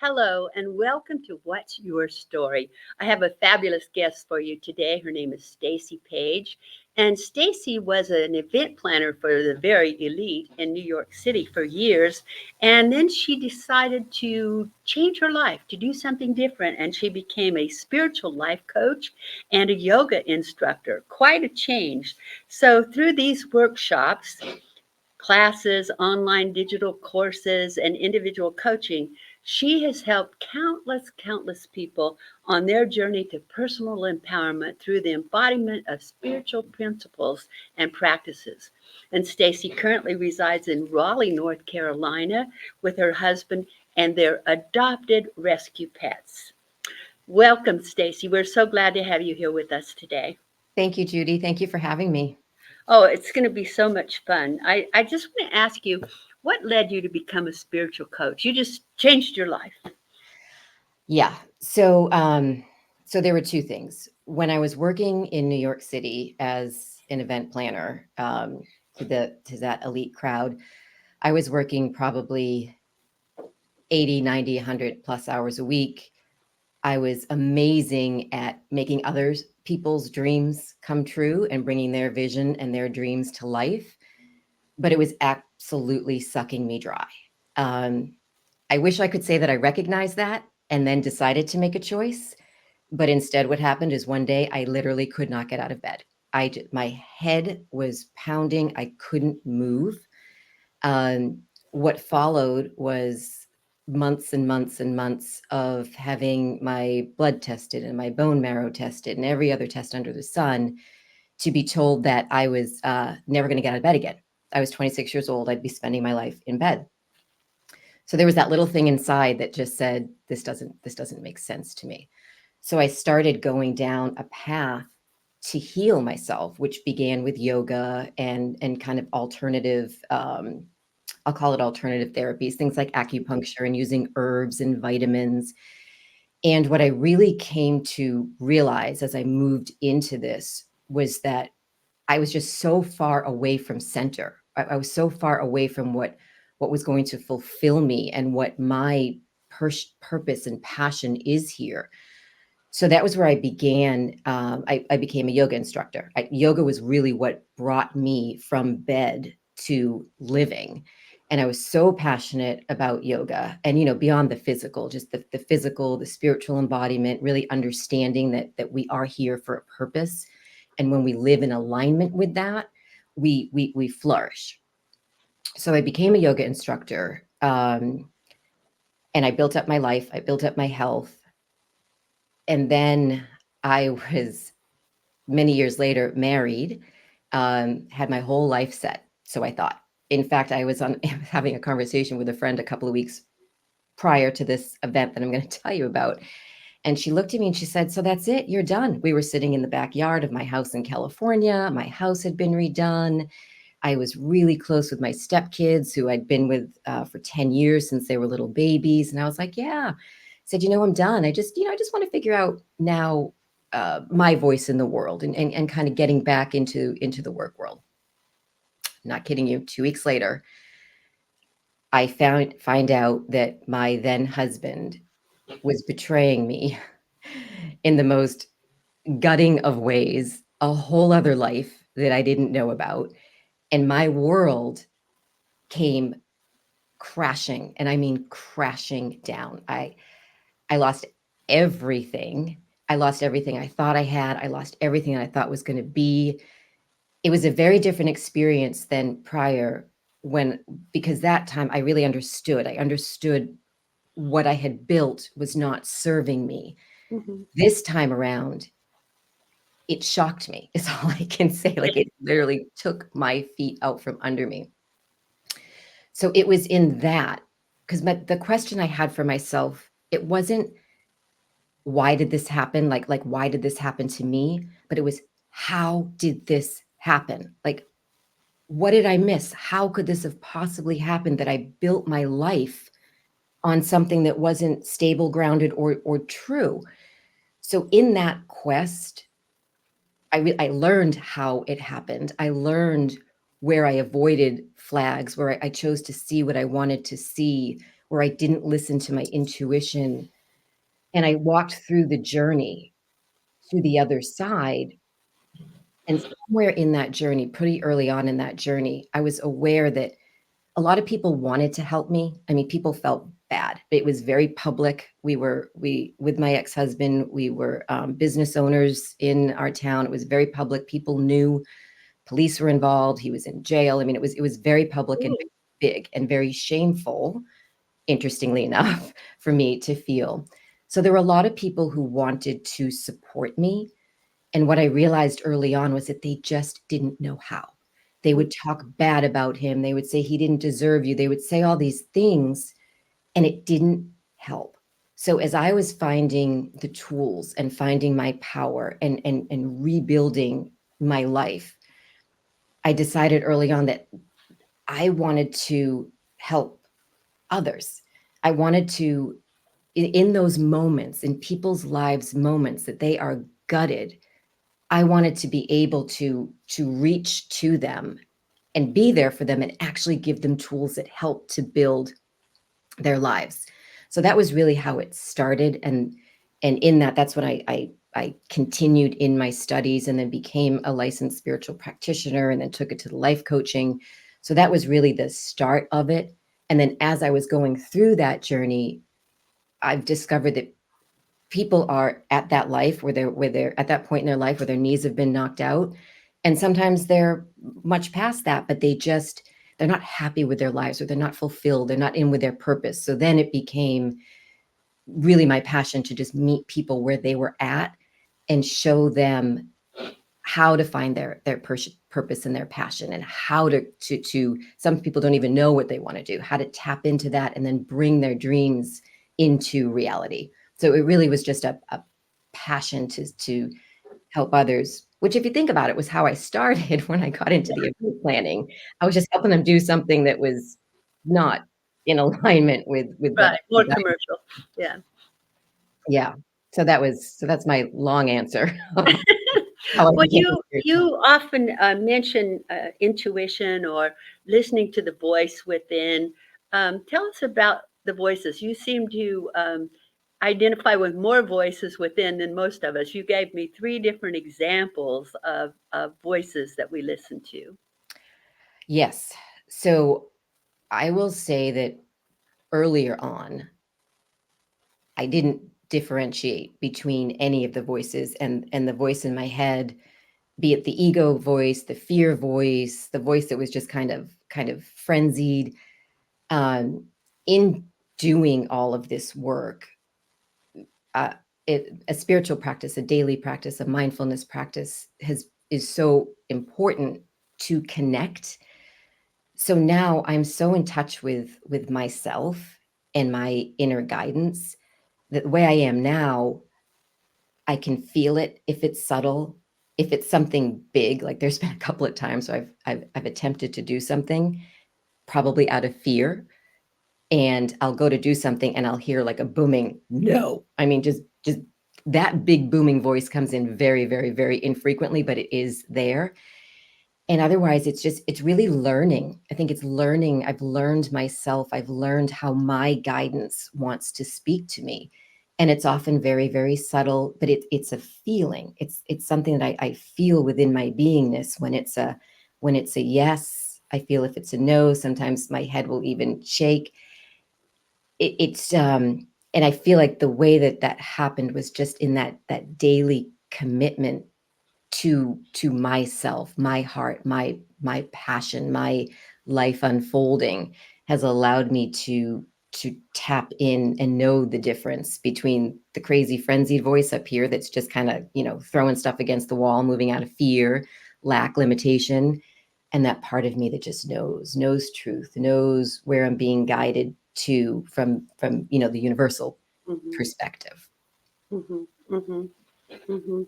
Hello, and welcome to What's Your Story? I have a fabulous guest for you today. Her name is Stacey Paige. And Stacey was an event planner for the very elite in New York City for years. And then she decided to change her life, to do something different. And she became a spiritual life coach and a yoga instructor. Quite a change. So, through these workshops, classes, online digital courses, and individual coaching, she has helped countless people on their journey to personal empowerment through the embodiment of spiritual principles and practices. And Stacey currently resides in Raleigh, North Carolina, with her husband and their adopted rescue pets. Welcome, Stacey. We're so glad to have you here with us today. Thank you, Judy. Thank you for having me. Oh, it's going to be so much fun. I just want to ask you, what led you to become a spiritual coach? You just changed your life. Yeah. So there were two things. When I was working in New York City as an event planner to that elite crowd, I was working probably 80, 90, 100 plus hours a week. I was amazing at making others people's dreams come true and bringing their vision and their dreams to life, but it was absolutely sucking me dry. Um, I wish I could say that I recognized that and then decided to make a choice. But instead, what happened is one day I literally could not get out of bed. My head was pounding. I couldn't move. What followed was months and months and months of having my blood tested and my bone marrow tested and every other test under the sun to be told that I was never going to get out of bed again. I was 26 years old. I'd be spending my life in bed. So there was that little thing inside that just said, this doesn't make sense to me. So I started going down a path to heal myself, which began with yoga and kind of alternative, I'll call it alternative therapies, things like acupuncture and using herbs and vitamins. And what I really came to realize as I moved into this was that I was just so far away from center. I was so far away from what was going to fulfill me and what my purpose and passion is here. So that was where I began. I became a yoga instructor. Yoga was really what brought me from bed to living. And I was so passionate about yoga and, beyond the physical, just the physical, the spiritual embodiment, really understanding that we are here for a purpose. And when we live in alignment with that, we flourish. So I became a yoga instructor, and I built up my life. I built up my health. And then I was many years later married, had my whole life set. So I thought, in fact, I was having a conversation with a friend a couple of weeks prior to this event that I'm going to tell you about. And she looked at me and she said, "So that's it, you're done." We were sitting in the backyard of my house in California. My house had been redone. I was really close with my stepkids who I'd been with for 10 years since they were little babies. And I was like, yeah. I said, I'm done. I just want to figure out now my voice in the world and kind of getting back into the work world. Not kidding you. 2 weeks later, I find out that my then husband was betraying me in the most gutting of ways, a whole other life that I didn't know about. And my world came crashing, and I mean crashing down. I lost everything. I lost everything I thought I had. I lost everything I thought was going to be. It was a very different experience than prior, when because that time I really understood. I understood what I had built was not serving me. Mm-hmm. This time around, it shocked me. Is all I can say. Like, it literally took my feet out from under me. So it was in that, because the question I had for myself, it wasn't why did this happen? Like why did this happen to me? But it was, how did this happen? Like, what did I miss? How could this have possibly happened that I built my life on something that wasn't stable, grounded, or true? So in that quest, I learned how it happened. I learned where I avoided flags, where I chose to see what I wanted to see, where I didn't listen to my intuition. And I walked through the journey to the other side. And somewhere in that journey, pretty early on in that journey, I was aware that a lot of people wanted to help me. I mean, people felt bad. It was very public. We with my ex-husband, we were business owners in our town. It was very public. People knew. Police were involved. He was in jail. I mean, it was very public and Ooh, big and very shameful, interestingly enough, for me to feel. So there were a lot of people who wanted to support me. And what I realized early on was that they just didn't know how. They mm, would talk bad about him. They would say he didn't deserve you. They would say all these things, and it didn't help. So as I was finding the tools and finding my power and rebuilding my life, I decided early on that I wanted to help others. I wanted to, in those moments, in people's lives, moments that they are gutted, I wanted to be able to reach to them and be there for them and actually give them tools that help to build their lives. So that was really how it started. And in that, that's when I continued in my studies and then became a licensed spiritual practitioner and then took it to the life coaching. So that was really the start of it. And then as I was going through that journey, I've discovered that people are at that life where they're at that point in their life where their knees have been knocked out, and sometimes they're much past that, but they're not happy with their lives, or they're not fulfilled, they're not in with their purpose. So then it became really my passion to just meet people where they were at and show them how to find their purpose and their passion, and how to some people don't even know what they want to do, how to tap into that and then bring their dreams into reality. So it really was just a passion to help others, which, if you think about it, was how I started when I got into the event planning. I was just helping them do something that was not in alignment with what right, more commercial. Yeah. yeah. So that's my long answer of how I Well, became a spiritual. you often mention intuition or listening to the voice within. Tell us about the voices. You seem to identify with more voices within than most of us. You gave me three different examples of voices that we listen to. Yes. So I will say that earlier on, I didn't differentiate between any of the voices, and the voice in my head, be it the ego voice, the fear voice, the voice that was just kind of frenzied. In doing all of this work, uh, a spiritual practice, a daily practice, a mindfulness practice is so important to connect. So now I'm so in touch with myself and my inner guidance that the way I am now, I can feel it if it's subtle, if it's something big. Like, there's been a couple of times where I've attempted to do something, probably out of fear, and I'll go to do something and I'll hear like a booming no. I mean, just that big booming voice comes in very, very, very infrequently, but it is there. And otherwise, it's really learning. I think it's learning. I've learned myself. I've learned how my guidance wants to speak to me. And it's often very, very subtle, but it's a feeling. It's something that I feel within my beingness. When it's a yes, I feel. If it's a no, sometimes my head will even shake. And I feel like the way that that happened was just in that daily commitment to myself, my heart, my passion, my life unfolding has allowed me to tap in and know the difference between the crazy frenzied voice up here that's just kind of, throwing stuff against the wall, moving out of fear, lack, limitation, and that part of me that just knows truth, knows where I'm being guided to from the universal Hmm. perspective. Hmm. Hmm. Hmm.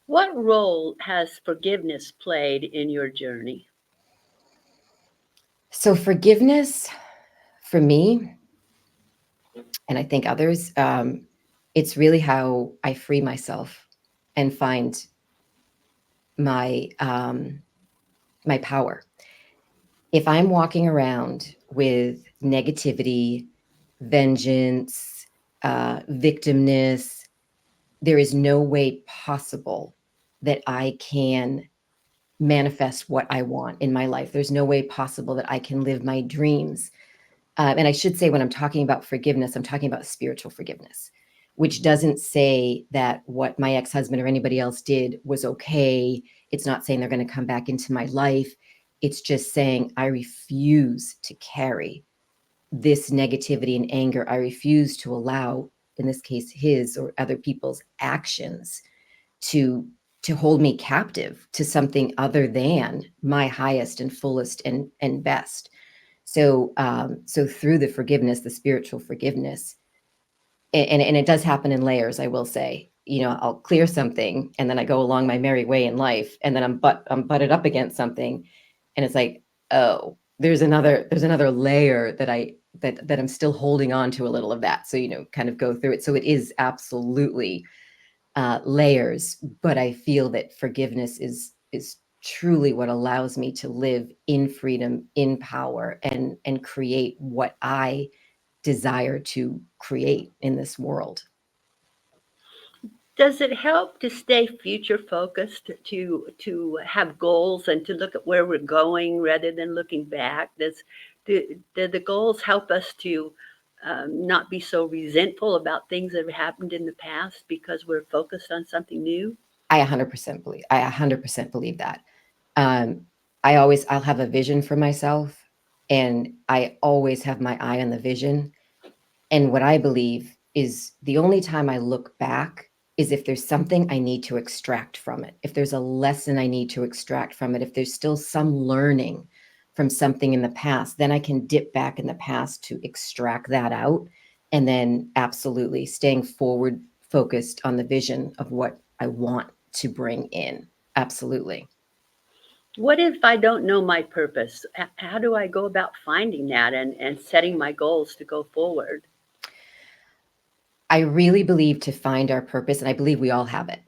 What role has forgiveness played in your journey? So forgiveness for me, and I think others, it's really how I free myself and find my power. If I'm walking around with negativity, vengeance, victimness. There is no way possible that I can manifest what I want in my life. There's no way possible that I can live my dreams. And I should say, when I'm talking about forgiveness, I'm talking about spiritual forgiveness, which doesn't say that what my ex-husband or anybody else did was okay. It's not saying they're going to come back into my life. It's just saying I refuse to carry this negativity and anger. I refuse to allow, in this case, his or other people's actions to hold me captive to something other than my highest and fullest and best. So so through the forgiveness, the spiritual forgiveness, and it does happen in layers, I will say. You know, I'll clear something and then I go along my merry way in life, and then I'm butted up against something, and it's like, oh, there's another layer that I'm still holding on to a little of that. So, you know, kind of go through it. So it is absolutely layers, but I feel that forgiveness is truly what allows me to live in freedom, in power, and create what I desire to create in this world. Does it help to stay future focused, to have goals and to look at where we're going rather than looking back? Do the goals help us to not be so resentful about things that have happened in the past because we're focused on something new? I 100% believe that. Um, I'll have a vision for myself, and I always have my eye on the vision. And what I believe is the only time I look back is if there's something I need to extract from it. If there's a lesson I need to extract from it, if there's still some learning from something in the past, then I can dip back in the past to extract that out. And then absolutely staying forward focused on the vision of what I want to bring in. Absolutely. What if I don't know my purpose? How do I go about finding that and setting my goals to go forward? I really believe to find our purpose, and I believe we all have it.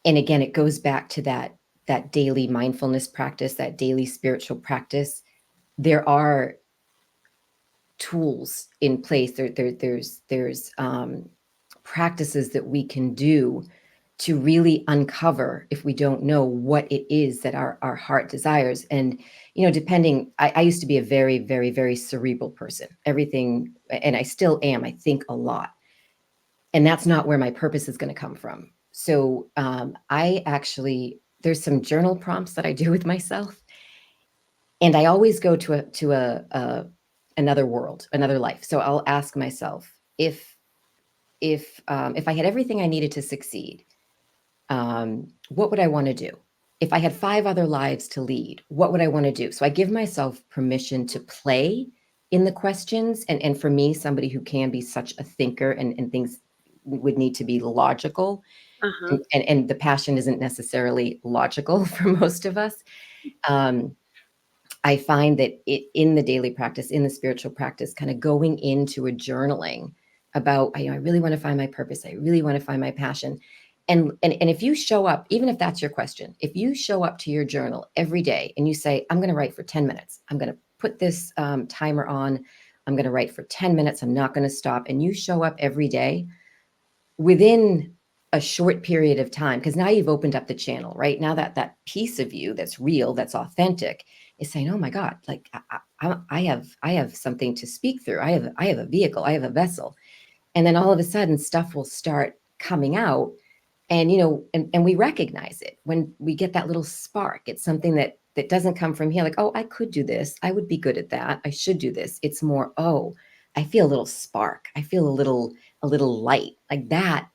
And again, it goes back to that daily mindfulness practice, that daily spiritual practice. There are tools in place. There's practices that we can do to really uncover, if we don't know, what it is that our heart desires. And you know, depending, I used to be a very, very, very cerebral person. Everything, and I still am. I think a lot, and that's not where my purpose is going to come from. So I actually, there's some journal prompts that I do with myself, and I always go to another world, another life. So I'll ask myself, if I had everything I needed to succeed, what would I want to do? If I had 5 other lives to lead, what would I want to do? So I give myself permission to play in the questions. And for me, somebody who can be such a thinker, and things would need to be logical, Uh huh. and the passion isn't necessarily logical for most of us. Um, I find that in the daily practice, in the spiritual practice, kind of going into a journaling about, I really want to find my purpose. I really want to find my passion. And if you show up, even if that's your question, if you show up to your journal every day and you say, I'm going to write for 10 minutes, I'm going to put this timer on, I'm going to write for 10 minutes, I'm not going to stop. And you show up every day, within a short period of time, because now you've opened up the channel, right? Now that piece of you that's real, that's authentic, is saying, oh my God, like I have something to speak through. I have a vehicle, I have a vessel. And then all of a sudden stuff will start coming out. And you know, and we recognize it when we get that little spark. It's something that doesn't come from here, like, oh, I could do this, I would be good at that, I should do this. It's more, oh, I feel a little spark, I feel a little light. Like that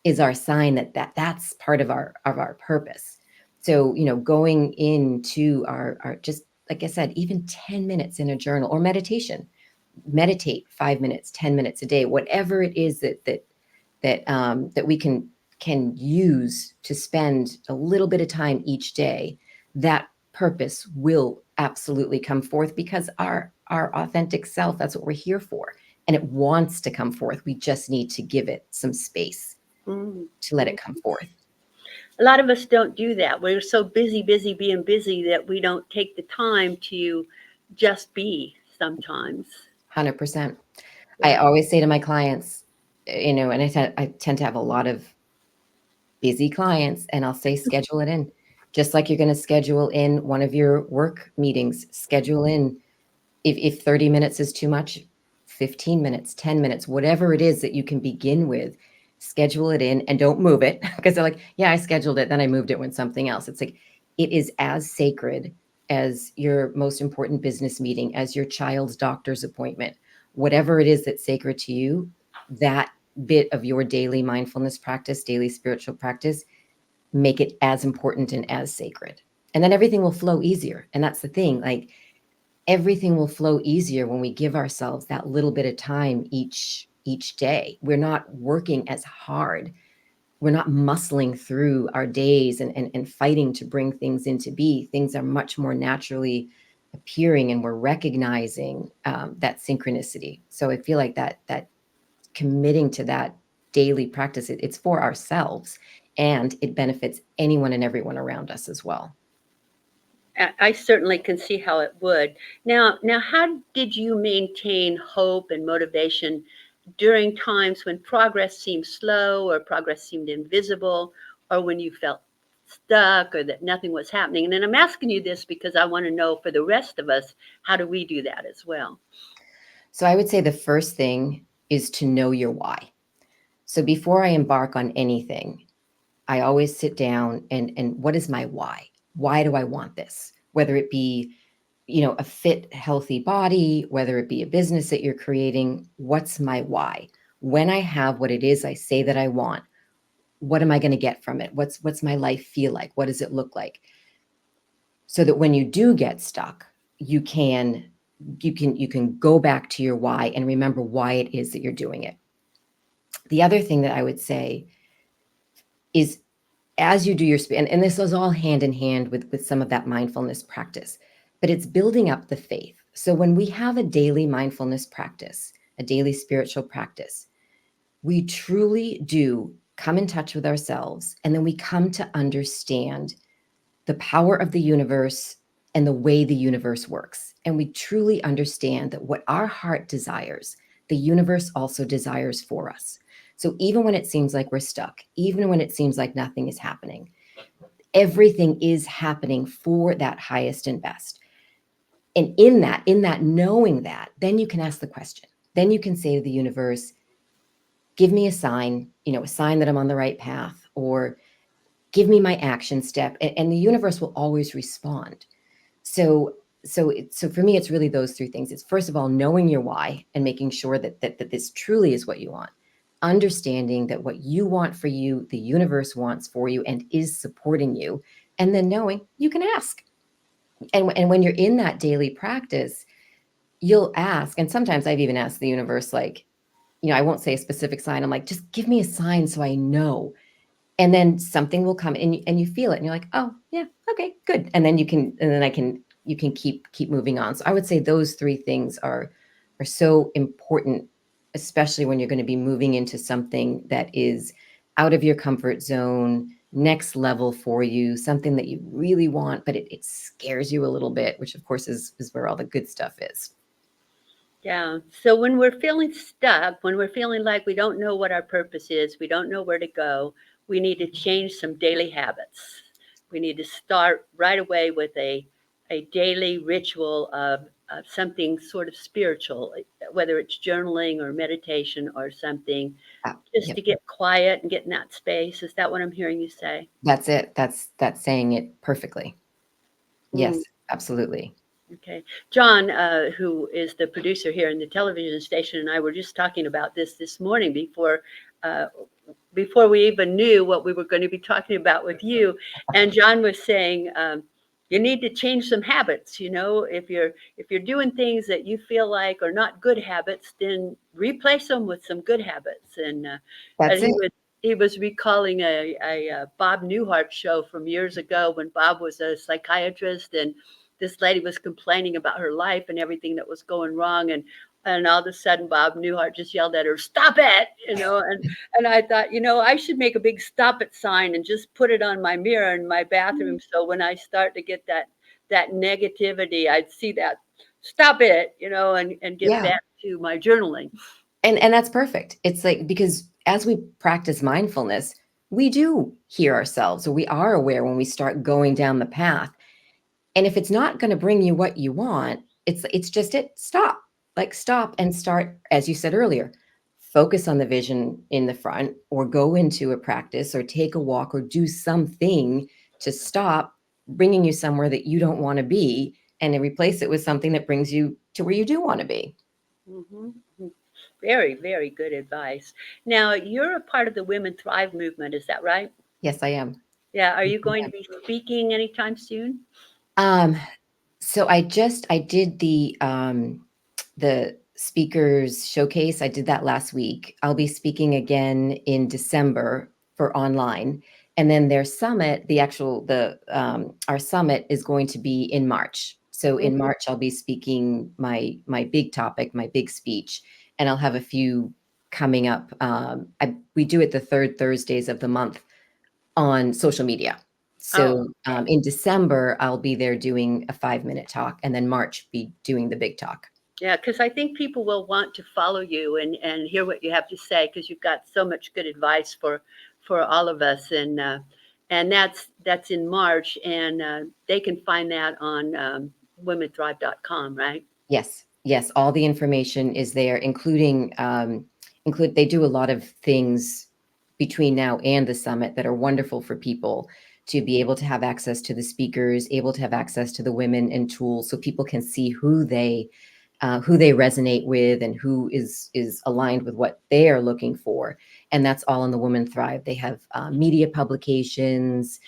is our sign that's part of our purpose. So, you know, going into our just, like I said, even 10 minutes in a journal or meditation, meditate 5 minutes, 10 minutes a day, whatever it is that we can use to spend a little bit of time each day. That purpose will absolutely come forth, because our authentic self, that's what we're here for, and it wants to come forth. We just need to give it some space to let it come Mm-hmm. forth. A lot of us don't do that. We're so busy, busy, being busy that we don't take the time to just be sometimes. 100%. I Yeah. always say to my clients, and I tend to have a lot of busy clients, and I'll say, schedule it in. Just like you're going to schedule in one of your work meetings, schedule in if 30 minutes is too much, 15 minutes, 10 minutes, whatever it is that you can begin with, schedule it in and don't move it because they're like, yeah, I scheduled it, then I moved it when something else. It's like, it is as sacred as your most important business meeting, as your child's doctor's appointment, whatever it is that's sacred to you, that bit of your daily mindfulness practice, daily spiritual practice, make it as important and as sacred. And then everything will flow easier. And that's the thing. Like, everything will flow easier when we give ourselves that little bit of time each day. We're not working as hard. We're not muscling through our days and fighting to bring things into be. Things are much more naturally appearing, and we're recognizing that synchronicity. So I feel like that committing to that daily practice, it's for ourselves, and it benefits anyone and everyone around us as well. I certainly can see how it would. Now, how did you maintain hope and motivation during times when progress seemed slow or progress seemed invisible or when you felt stuck or that nothing was happening? And then I'm asking you this because I want to know for the rest of us, how do we do that as well? So I would say the first thing is to know your why. So before I embark on anything, I always sit down and what is my why? Why do I want this? Whether it be, a fit, healthy body, whether it be a business that you're creating, what's my why? When I have what it is I say that I want, what am I going to get from it? What's my life feel like? What does it look like? So that when you do get stuck, you can you can go back to your why and remember why it is that you're doing it. The other thing that I would say is, as you do your and this is all hand in hand with some of that mindfulness practice, but it's building up the faith. So when we have a daily mindfulness practice, a daily spiritual practice, we truly do come in touch with ourselves, and then we come to understand the power of the universe and the way the universe works. And we truly understand that what our heart desires, the universe also desires for us. So even when it seems like we're stuck, even when it seems like nothing is happening, everything is happening for that highest and best. And in that knowing that, then you can ask the question. Then you can say to the universe, give me a sign that I'm on the right path, or give me my action step. And the universe will always respond. So so for me, it's really those three things. It's, first of all, knowing your why and making sure that this truly is what you want. Understanding that what you want for you, the universe wants for you and is supporting you. And then knowing you can ask. And when you're in that daily practice, you'll ask. And sometimes I've even asked the universe, like, I won't say a specific sign. I'm like, just give me a sign so I know. And then something will come, and you feel it, and you're like, oh yeah, okay, good. And then you can keep moving on. So I would say those three things are so important, especially when you're going to be moving into something that is out of your comfort zone, next level for you, something that you really want, but it scares you a little bit, which of course is where all the good stuff is. Yeah. So when we're feeling stuck, when we're feeling like we don't know what our purpose is, we don't know where to go, we need to change some daily habits. We need to start right away with a daily ritual of something sort of spiritual, whether it's journaling or meditation or something, just Yep, to get quiet and get in that space. Is that what I'm hearing you say? that's it. That's saying it perfectly. Mm. Yes, absolutely. Okay. John, who is the producer here in the television station, and I were just talking about this morning uh, before we even knew what we were going to be talking about with you. And John was saying, you need to change some habits. If you're doing things that you feel like are not good habits, then replace them with some good habits. And That's it. he was recalling a Bob Newhart show from years ago when Bob was a psychiatrist, and this lady was complaining about her life and everything that was going wrong, and all of a sudden Bob Newhart just yelled at her, "Stop it!" And I thought, I should make a big stop it sign and just put it on my mirror in my bathroom, so when I start to get that negativity, I'd see that, stop it, and get Yeah. back to my journaling. And that's perfect. It's like, because as we practice mindfulness, we do hear ourselves, or we are aware when we start going down the path. And if it's not going to bring you what you want, it's just it. Stop. Like, stop and start, as you said earlier, focus on the vision in the front, or go into a practice, or take a walk, or do something to stop bringing you somewhere that you don't want to be, and then replace it with something that brings you to where you do want to be. Hmm. Very, very good advice. Now, you're a part of the Women Thrive movement, is that right? Yes, I am. Yeah. Are Yes, you I going to be speaking anytime soon? am. So I did the speakers showcase. I did that last week. I'll be speaking again in December for online. And then their summit, the actual the our summit is going to be in March. So in Mhm. March I'll be speaking my big topic, my big speech, and I'll have a few coming up. We do it the third Thursdays of the month on social media. Oh, So okay. in December, I'll be there doing a 5 minute talk, and then March be doing the big talk. Yeah, because I think people will want to follow you and hear what you have to say because you've got so much good advice for all of us, and that's in March, and they can find that on womenthrive.com, right? Yes, yes, all the information is there, including they do a lot of things between now and the summit that are wonderful for people to be able to have access to the speakers, able to have access to the women and tools, so people can see who they resonate with, and who is aligned with what they are looking for. And that's all in the Women Thrive. They have media publications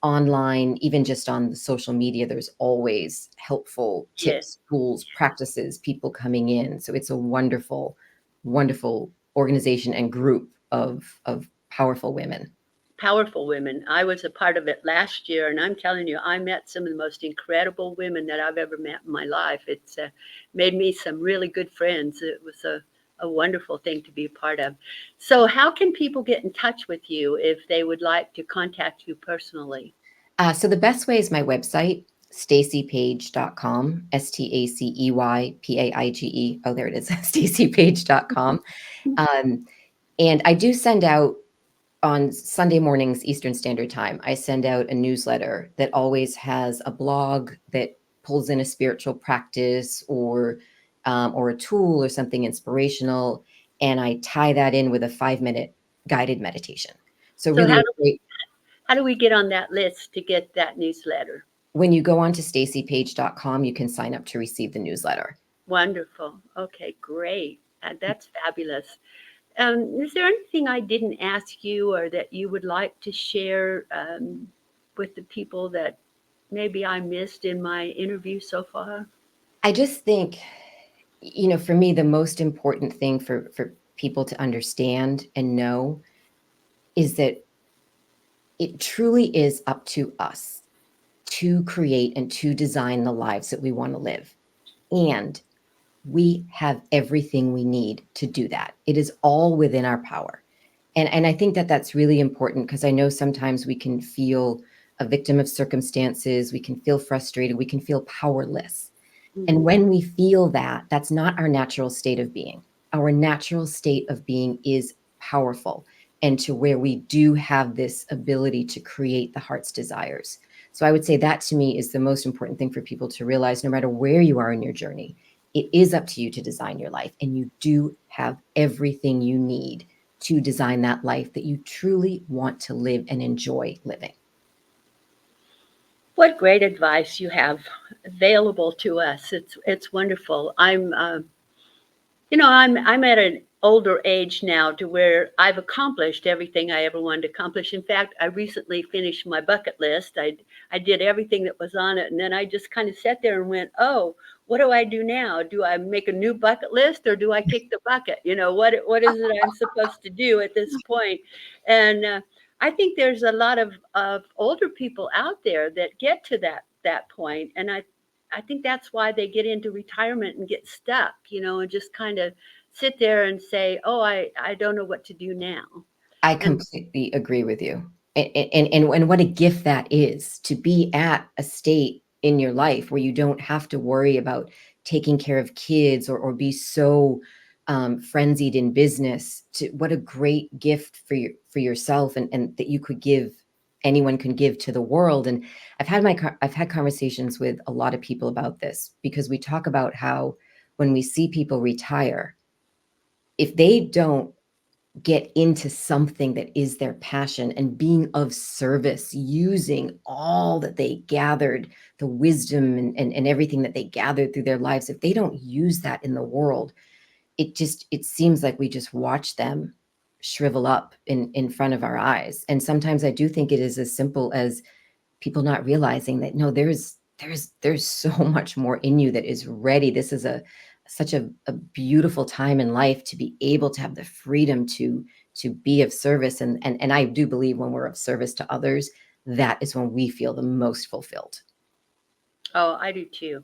online, even just on the social media. There's always helpful Yeah, tips, tools, practices, people coming in. So it's a wonderful, wonderful organization and group of powerful women. powerful women. I was a part of it last year, and I'm telling you, I met some of the most incredible women that I've ever met in my life. It's made me some really good friends. It was a wonderful thing to be a part of. So, how can people get in touch with you if they would like to contact you personally? So the best way is my website, staceypaige.com, STACEYPAIGE. Oh, there it is, staceypaige.com. Um, and I do send out on Sunday mornings, Eastern Standard Time, I send out a newsletter that always has a blog that pulls in a spiritual practice, or a tool, or something inspirational, and I tie that in with a 5 minute guided meditation. So So, really a great. how do we get on that list to get that newsletter? When you go on to staceypage.com, you can sign up to receive the newsletter. Wonderful. Okay, great. That's fabulous. Is there anything I didn't ask you or that you would like to share with the people that maybe I missed in my interview so far? I just think, for me, the most important thing for people to understand and know is that it truly is up to us to create and to design the lives that we want to live. And we have everything we need to do that. It is all within our power. And I think that that's really important, because I know sometimes we can feel a victim of circumstances, we can feel frustrated, we can feel powerless. And Mhm. when we feel that, that's not our natural state of being. Our natural state of being is powerful, and to where we do have this ability to create the heart's desires. So I would say that, to me, is the most important thing for people to realize. No matter where you are in your journey, it is up to you to design your life, and you do have everything you need to design that life that you truly want to live and enjoy living. What great advice you have available to us. It's wonderful. I'm at an older age now to where I've accomplished everything I ever wanted to accomplish. In fact, I recently finished my bucket list. I did everything that was on it, and then I just kind of sat there and went, "Oh, what do I do now? Do I make a new bucket list or do I kick the bucket? What is it I'm supposed to do at this point?" And I think there's a lot of older people out there that get to that point, and I think that's why they get into retirement and get stuck, and just kind of sit there and say, "Oh, I don't know what to do now." I And completely agree with you. And what a gift that is, to be at a state in your life where you don't have to worry about taking care of kids, or be so frenzied in business, to what a great gift for yourself, and that you could give, anyone can give to the world. And I've had conversations with a lot of people about this, because we talk about how when we see people retire, if they don't get into something that is their passion and being of service, using all that they gathered, the wisdom and everything that they gathered through their lives, if they don't use that in the world, it seems like we just watch them shrivel up in front of our eyes. And sometimes I do think it is as simple as people not realizing that, no, there's so much more in you that is ready. This is such a beautiful time in life to be able to have the freedom to be of service. And I do believe when we're of service to others, that is when we feel the most fulfilled. Oh, I do too.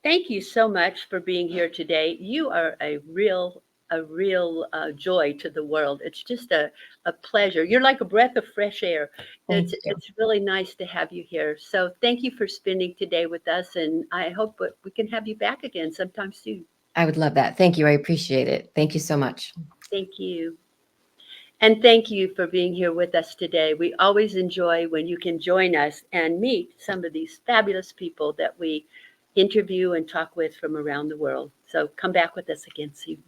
Thank you so much for being here today. You are a real joy to the world. It's just a pleasure. You're like a breath of fresh air. Thank you. It's really nice to have you here. So thank you for spending today with us, and I hope that we can have you back again sometime soon. I would love that. Thank you. I appreciate it. Thank you so much. Thank you. And thank you for being here with us today. We always enjoy when you can join us and meet some of these fabulous people that we interview and talk with from around the world. So come back with us again soon.